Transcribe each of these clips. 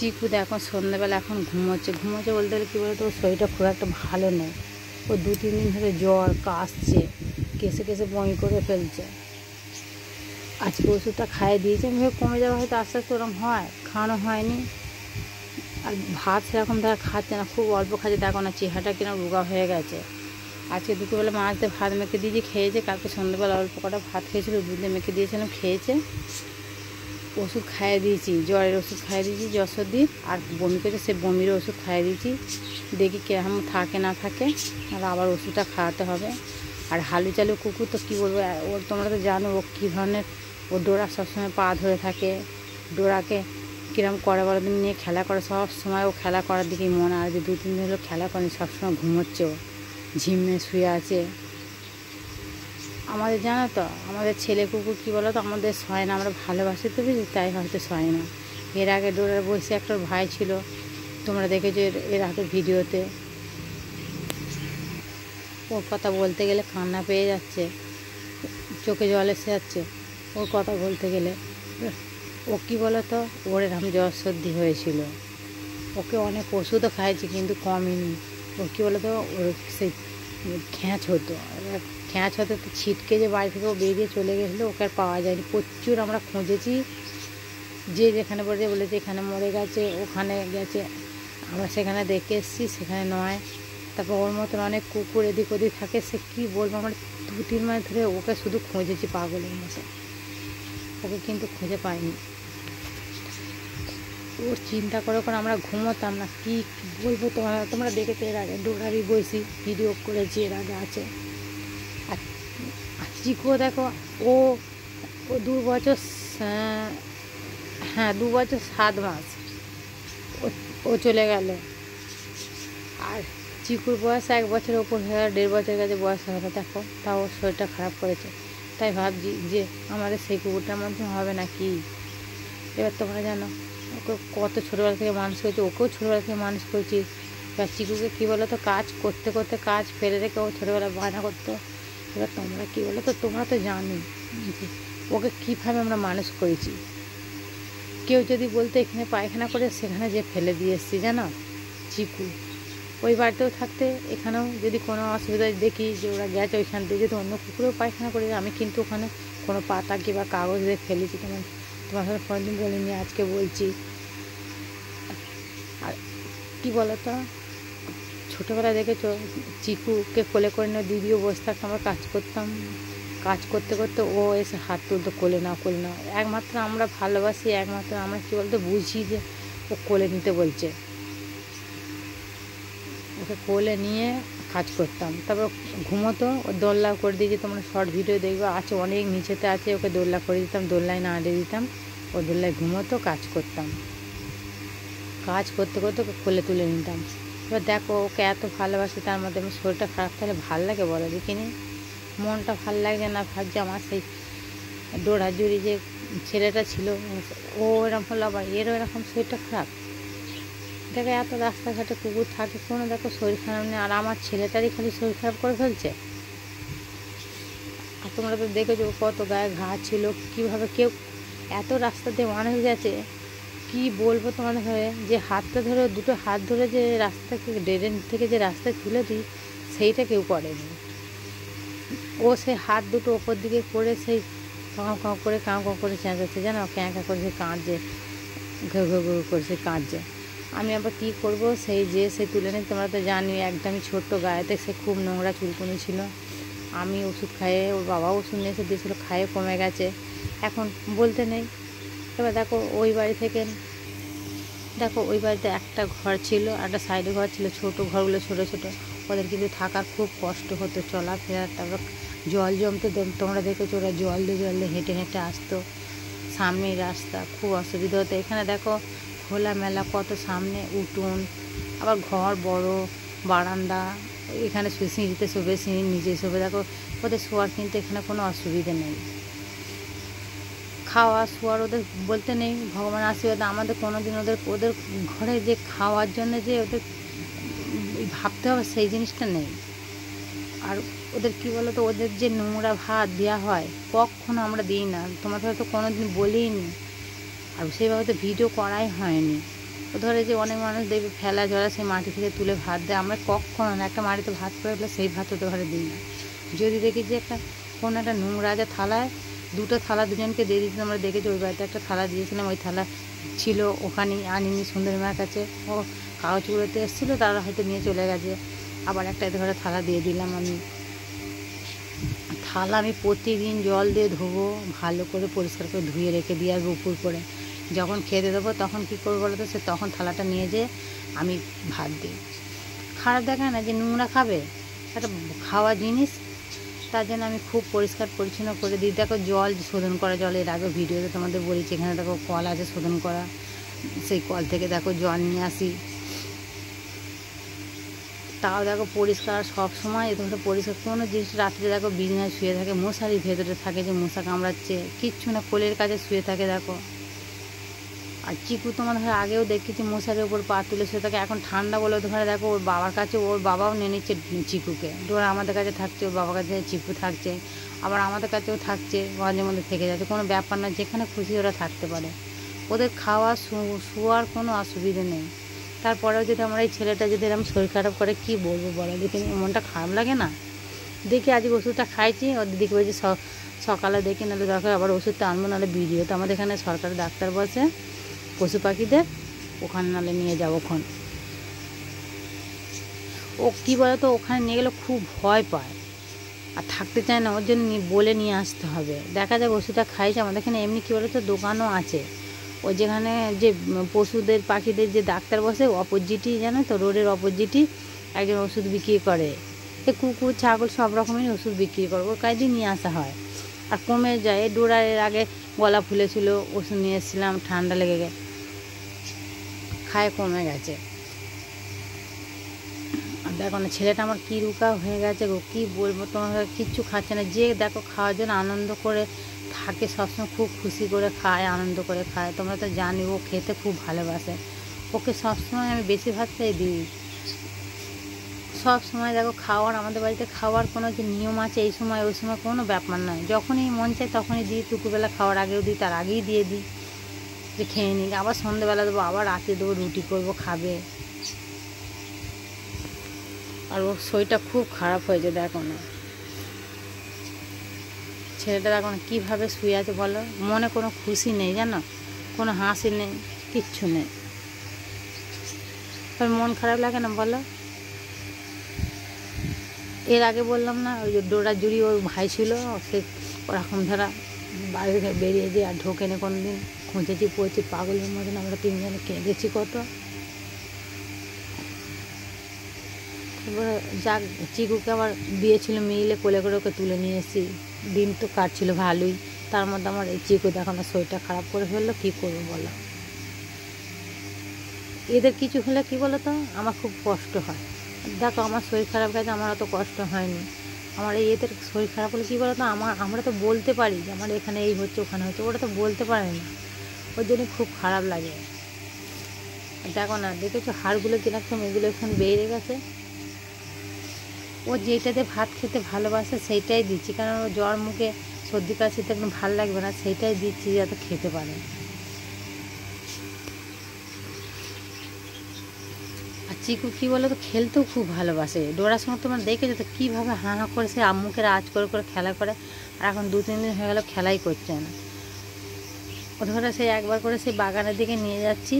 চিকু দেখো সন্ধ্যাবেলা এখন ঘুমোচ্ছে বলতে গেলে কী বলতো, ওর শরীরটা খুব একটা ভালো নেই। ও 2-3 দিন ধরে জ্বর, কাশছে, কেসে বমি করে ফেলছে। আজকে ওষুধটা খাইয়ে দিয়েছে, আমি কমে যাওয়া হয়তো আস্তে আস্তে ওরকম হয়, খাওয়ানো হয়নি। আর ভাত সেরকম দেখা খাচ্ছে না, খুব অল্প খাচ্ছে। দেখো না চেহারাটা কিরকম রোগা হয়ে গেছে। আজকে দুপুরবেলা মাছ দিয়ে ভাত মেখে দিয়েছি, খেয়েছে। কালকে সন্ধ্যাবেলা অল্প কটা ভাত খেয়েছিল, দুধে মেখে দিয়েছিলাম, খেয়েছে। ওষুধ খাইয়ে দিয়েছি, জ্বরের ওষুধ খাইয়ে দিয়েছি যশোদির, আর বমি করেছে সে বমির ওষুধ খাইয়ে দিয়েছি। দেখি কেরকম থাকে না থাকে, আর আবার ওষুধটা খাওয়াতে হবে। আর হালু চালু কুকুর তো কী বলবো, ওর তোমরা তো জানো ও কী ধরনের। ও ডোরা সবসময় পা ধরে থাকে, ডোরাকে কীরকম করে বড় দিন নিয়ে খেলা করে, সব সময় ও খেলা করার দিকেই মনে। আর যে 2-3 দিন হলো খেলা করেনি, সবসময় ঘুমোচ্ছে, ও ঝিমে শুয়ে আছে। আমাদের জানো তো, আমাদের ছেলে কুকুর কী বলো তো, আমাদের সয় না, আমরা ভালোবাসি তো বেশি, তাই হয়তো সয় না। এর আগে ডোরার বসে একটা ভাই ছিল, তোমরা দেখেছো এর আগে ভিডিওতে। ওর কথা বলতে গেলে কান্না পেয়ে যাচ্ছে, চোখে জল এসে যাচ্ছে ওর কথা বলতে গেলে। ও কী বলো তো, ওর এরকম জ্বর সর্দি হয়েছিল, ওকে অনেক ওষুধও খাইয়েছি কিন্তু কমেনি। ও কী বলো তো, ওর সেই খ্যাঁচ হতো, তো ছিটকে যে বাড়ি থেকে ও বেরিয়ে চলে গেছিলো, ওকে আর পাওয়া যায়নি। প্রচুর আমরা খুঁজেছি, যে যেখানে বলেছে বলেছে এখানে মরে গেছে, ওখানে গেছে, আমরা সেখানে দেখে এসেছি, সেখানে নয়। তারপর ওর মতন অনেক কুকুর এদিক ওদিক থাকে, সে কী বলবো, আমরা 2-3 মাস ধরে ওকে শুধু খুঁজেছি পাগলের মতো, ওকে কিন্তু খুঁজে পাইনি। ওর চিন্তা করে আমরা ঘুমোতাম না, কী বলবো তোমরা দেখেছো এর আগে ডোরারি বসি ভিডিও করেছি এর আগে আছে। আর চিকুও দেখো, ও 2 বছর, হ্যাঁ 2 বছর 7 মাস ও চলে গেল। আর চিকুর বয়স 1 বছরের ওপর হয়ে, 1.5 বছরের কাছে বয়স হয়ে গেলো। দেখো তাও ওর শরীরটা খারাপ করেছে। তাই ভাবছি যে আমাদের সেই কুকুরটার মধ্যে হবে না কি। এবার তোমরা জানো ওকে কত ছোটোবেলা থেকে মানুষ করেছি, ওকেও ছোটোবেলা থেকে মানুষ করেছি। এবার চিকুকে কী বলো তো, কাজ করতে করতে কাজ ফেলে রেখে ও ছোটোবেলা বায়না করতো। এবার তোমরা কী বলো তো, তোমরা তো জানো যে ওকে কীভাবে আমরা মানুষ করেছি। কেউ যদি বলতো এখানে পায়খানা করে, সেখানে যে ফেলে দিয়ে এসেছি জানো। চিকু ওই বাড়িতেও থাকতে, এখানেও যদি কোনো অসুবিধা দেখি যে ওরা গেছে ওইখান থেকে, যদি অন্য কুকুরেও পায়খানা করে, আমি কিন্তু ওখানে কোনো পাতা কিংবা কাগজ দিয়ে ফেলেছি। তোমার সাথে কোনোদিন বলিনি, আজকে বলছি। আর কী বলো তো, ছোটোবেলায় দেখেছো চিকুকে কোলে করে নিয়ে দিদিও বসে থাকতো, আমরা কাজ করতাম, কাজ করতে করতে ও এসে হাত তুলতো, কোলে নাও। একমাত্র আমরা ভালোবাসি, একমাত্র আমরা কী বলতো বুঝি যে ও কোলে নিতে বলছে, ওকে কোলে নিয়ে কাজ করতাম। তারপর ঘুমোতো, ও দোলনা করে দিয়েছি, তোমরা শর্ট ভিডিও দেখবে আছে, অনেক নিচেতে আছে, ওকে দোলনা করে দিতাম, দোলনায় না আঁটে দিতাম, ও দোলনায় ঘুমোতো, কাজ করতাম। কাজ করতে করতে ওকে কোলে তুলে নিতাম। এবার দেখো ওকে এত ভালোবাসি, তার মধ্যে আমার শরীরটা খারাপ থাকলে ভাল লাগে বলো দেখিনি, মনটা ভাল লাগে না। ভাবছি আমার সেই ডোরা জুড়ি যে ছেলেটা ছিল, ও এরকম হলো, আবার এরও এরকম শরীরটা খারাপ। দেখো এত রাস্তাঘাটে কুকুর থাকে, কোনো দেখো শরীর খারাপ নেই, আর আমার ছেলেটারই খালি শরীর খারাপ করে ফেলছে। আর তোমরা তো দেখেছো কত গায়ে ঘা ছিল, কীভাবে কেউ এত রাস্তাতে মানুষ গেছে, কি বলবো তোমাদের হয়ে, যে হাতটা ধরে, 2টো হাত ধরে যে রাস্তাকে ড্রেন থেকে যে রাস্তায় তুলে দিই, সেইটা কেউ করেনি। ও সেই হাত দুটো ওপর দিকে করে সেই কাঁও কাঁও করে চেঁচাচ্ছে জানো, ক্যাঁ করে সে কাঁদছে, ঘু করে সে কাঁদছে। আমি আবার কী করবো, সেই তুলে নিই। তোমরা তো জানি একদমই ছোট্ট, গায়েতে সে খুব নোংরা চুলকুনি ছিল। আমি ওষুধ খাইয়ে, ওর বাবা ওষুধ নিয়ে এসে দিয়েছিলো, খাইয়ে কমে গেছে, এখন বলতে নেই। এবার দেখো ওই বাড়ি থেকে, দেখো ওই বাড়িতে একটা ঘর ছিল, একটা সাইডে ঘর ছিল, ছোটো ঘরগুলো ছোটো ছোটো, ওদের কিন্তু থাকার খুব কষ্ট হতো, চলাফেরার। তারপর জল জমতে, তোমরা দেখেছো ওরা জল দিয়ে হেঁটে হেঁটে আসতো, সামনেই রাস্তা, খুব অসুবিধা হতো। এখানে দেখো খোলামেলা কত, সামনে উঠোন, আবার ঘর বড়, বারান্দা, এখানে সিঁড়িতে শোবে, সিঁড়ির নিচে শোবে। দেখো ওদের শোয়ার কিন্তু এখানে কোনো অসুবিধা নেই, খাওয়া শোয়ার ওদের বলতে নেই, ভগবান আশীর্বাদ। আমাদের কোনো দিন ওদের ঘরে যে খাওয়ার জন্য যে ওদের ভাবতে হবে, সেই জিনিসটা নেই। আর ওদের কী বলো তো, ওদের যে নোংরা ভাত দেওয়া হয়, কখনো আমরা দিই না, তোমাদের হয়তো কোনো দিন বলিনি, আর সেইভাবে তো ভিডিও করাই হয়নি। ধরে যে অনেক মানুষ দেখবে ফেলা ঝরা সেই মাটি থেকে তুলে ভাত দেয়, আমরা কখনো না একটা মাটিতে ভাত করে ফেলে সেই ভাত ওদের ঘরে দিই না। যদি দেখি যে একটা কোনো একটা নোংরা যে থালায় দুটো থালা দুজনকে দিয়ে দিয়েছিলাম, আমরা দেখেছি ওই বাড়িতে একটা থালা দিয়েছিলাম, ওই থালা ছিল ওখানেই আনিনি সুন্দরীমার কাছে, ও কাগজ কুড়োতে এসেছিলো, তারা হয়তো নিয়ে চলে গেছে। আবার একটা এদের ঘরে থালা দিয়ে দিলাম আমি। থালা আমি প্রতিদিন জল দিয়ে ধোবো, ভালো করে পরিষ্কার করে ধুয়ে রেখে দিয়ে আসবো উপর করে। যখন খেতে দেবো তখন কী করবো বলো তো, সে তখন থালাটা নিয়ে যেয়ে আমি ভাত দিই। খারাপ দেখায় না যে নোংরা খাবে, একটা খাওয়া জিনিস, তার জন্য আমি খুব পরিষ্কার পরিচ্ছন্ন করে দিই। দেখো জল শোধন করা, জল এর আগে ভিডিওতে তোমাদের বলেছি, এখানে দেখো কল আছে শোধন করা, সেই কল থেকে দেখো জল নিয়ে আসি। তাও দেখো পরিষ্কার সব সময়, ধরো পরিষ্কার কোনো জিনিস। রাত্রে দেখো বিছানায় শুয়ে থাকে, মশারির ভেতরে থাকে যে মশা কামড়াচ্ছে, কিচ্ছু না, কোলের কাছে শুয়ে থাকে দেখো। আর চিকু তোমার ধরো আগেও দেখেছি মশারির ওপর পা তুলে শুয়ে থাকে, এখন ঠান্ডা বলে ধরে দেখো ওর বাবার কাছে, ওর বাবাও নিয়ে নিচ্ছে চিকুকে। ডোরা আমাদের কাছে থাকছে, ওর বাবার কাছে চিকু থাকছে, আবার আমাদের কাছেও থাকছে, গঞ্জের মধ্যে থেকে যাচ্ছে, কোনো ব্যাপার না, যেখানে খুশি ওরা থাকতে পারে। ওদের খাওয়া শোয়ার কোনো অসুবিধে নেই। তারপরেও যদি আমার এই ছেলেটা যদি এরকম শরীর খারাপ করে, কী বলবো বলো, দেখে মনটা খারাপ লাগে না? দেখি আজকে ওষুধটা খাইছি, ওর দিদিকে বলছি সকালে দেখি, নাহলে দরকার আবার ওষুধটা আনবো, নাহলে ভিডিওতে আমাদের এখানে সরকারি ডাক্তার বসে পশু পাখিদের, ওখানে নাহলে নিয়ে যাবো। ওখান ও কী বলে তো, ওখানে নিয়ে গেলে খুব ভয় পায় আর থাকতে চায় না, ওর জন্য বলে নিয়ে আসতে হবে। দেখা যাক, ওষুধটা খাইছে। আমাদের এখানে এমনি কী বলে তো দোকানও আছে, ও যেখানে যে পশুদের পাখিদের যে ডাক্তার বসে অপোজিটই, জানো তো, রোডের অপোজিটই একজন ওষুধ বিক্রি করে, কুকুর ছাগল সব রকমেরই ওষুধ বিক্রি করে, ওর কাজে নিয়ে আসা হয় আর কমে যায়। ডোরার এর আগে গলা ফুলেছিল, ওষুধ নিয়ে এসেছিলাম, ঠান্ডা লেগে গেছে, খায় কমে গেছে। আর দেখো না ছেলেটা আমার কী রুকা হয়ে গেছে গো, কী বলবো তোমার, কিচ্ছু খাচ্ছে না। যে দেখো খাওয়ার জন্য আনন্দ করে থাকে, সবসময় খুব খুশি করে খায়, আনন্দ করে খায়, তোমরা তো জানি ও খেতে খুব ভালোবাসে। ওকে সবসময় আমি বেশি ভাতটাই দিই। সব সময় দেখো খাওয়ার, আমাদের বাড়িতে খাওয়ার কোনো যে নিয়ম আছে এই সময় ওই সময় কোনো ব্যাপার নয়, যখনই মন চায় তখনই দিই। দুপুরবেলা খাওয়ার আগেও দিই, তার আগেই দিয়ে দিই যে খেয়ে নিই, আবার সন্ধ্যেবেলা দেবো, আবার রাতে দেবো, রুটি করবো খাবে। আর ওর শরীরটা খুব খারাপ হয়েছে, দেখো না ছেলেটা দেখো না কীভাবে শুয়ে আছে বলো, মনে কোনো খুশি নেই জানো, কোনো হাসি নেই, কিচ্ছু নেই। তোর মন খারাপ লাগে না বলো? এর আগে বললাম না, ওই যে ডোরা জুড়ি ওর ভাই ছিল, সে ওরকম ধরা বাড়ি থেকে বেরিয়ে যে আর ঢোকেনি কোনো দিন, খুঁজেছি পড়েছি পাগলের মতন, আমরা তিনজনে কেঁদেছি কত। এবার যাক, চিকুকে আবার দিয়েছিল মিলে, কোলে করে ওকে তুলে নিয়ে এসেছি, দিন তো কাটছিল ভালোই, তার মধ্যে আমার এই চিকু দেখো না শরীরটা খারাপ করে ফেললো, কী করবো বলো? এদের কিছু হলে কী বলো তো, আমার খুব কষ্ট হয়। দেখো আমার শরীর খারাপ গেছে, আমার অত কষ্ট হয়নি। আমার এই এদের শরীর খারাপ হলে কী বলো তো, আমরা তো বলতে পারি যে আমার এখানে এই হচ্ছে ওখানে হচ্ছে, ওরা তো বলতে পারে না, ওর জন্য খুব খারাপ লাগে। দেখো না, দেখেছো হাড়গুলো কিরকম, এগুলো এখন বেড়ে গেছে। ও যেটাতে ভাত খেতে ভালোবাসে সেইটাই দিচ্ছি, কারণ ও জ্বর মুখে সর্দি কাশিতে একদম ভালো লাগবে না, সেইটাই দিচ্ছি যাতে খেতে পারে। আর চিকু কী বলো তো, খেলতেও খুব ভালোবাসে। ডোরার সঙ্গে তোমার দেখেছো তো কীভাবে হাঁ হাঁ করে সে আম্মুকে আঁচ করে করে খেলা করে, আর এখন 2-3 দিন হয়ে গেল খেলাই করছে না। ও ধরে সেই একবার করে সেই বাগানের দিকে নিয়ে যাচ্ছি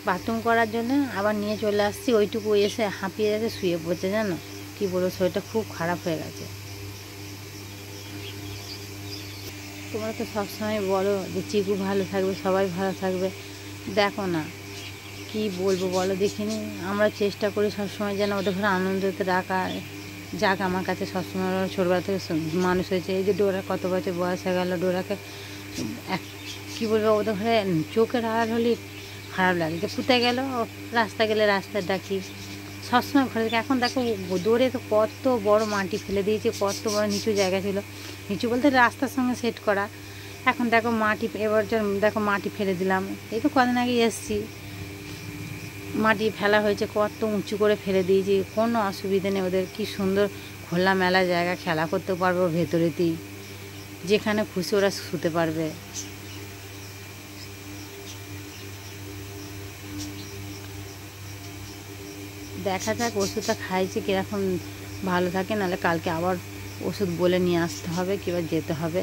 বাথরুম করার জন্য, আবার নিয়ে চলে আসছি, ওইটুকু এসে হাঁপিয়ে যাচ্ছে, শুয়ে পড়ছে, জানো কী বলবো, শরীরটা খুব খারাপ হয়ে গেছে। তোমরা তো সবসময় বলো যে চিকু ভালো থাকবে, সবাই ভালো থাকবে, দেখো না কী বলবো বলো দেখিনি। আমরা চেষ্টা করি সবসময় যেন ওদের ঘরে আনন্দতে রাখার, যাক আমার কাছে সবসময় ছোটবেলা থেকে মানুষ হয়েছে। এই যে ডোরা কত বছর বয়স হয়ে গেল, ডোরাকে কী বলবো, ওদের ঘরে চোখের আড়াল হলে খারাপ লাগে, যে পুঁতে গেল, রাস্তা গেলে রাস্তায় ডাকি, সবসময় ঘরে থেকে। এখন দেখো দৌড়ে তো কত বড় মাটি ফেলে দিয়েছে, কত বড় নিচু জায়গা ছিল, নিচু বলতে রাস্তার সঙ্গে সেট করা, এখন দেখো মাটি, এবার দেখো মাটি ফেলে দিলাম, এই তো কদিন আগে এসছি, মাটি ফেলা হয়েছে, কত উঁচু করে ফেলে দিয়েছি, কোনো অসুবিধা নেই ওদের, কি সুন্দর খোলামেলা জায়গা, খেলা করতে পারবো ভেতরেতেই, যেখানে খুশি ওরা শুতে পারবে। দেখা যাক ওষুধটা খাইছে কীরকম ভালো থাকে, নাহলে কালকে আবার ওষুধ বলে নিয়ে আসতে হবে কিংবা যেতে হবে।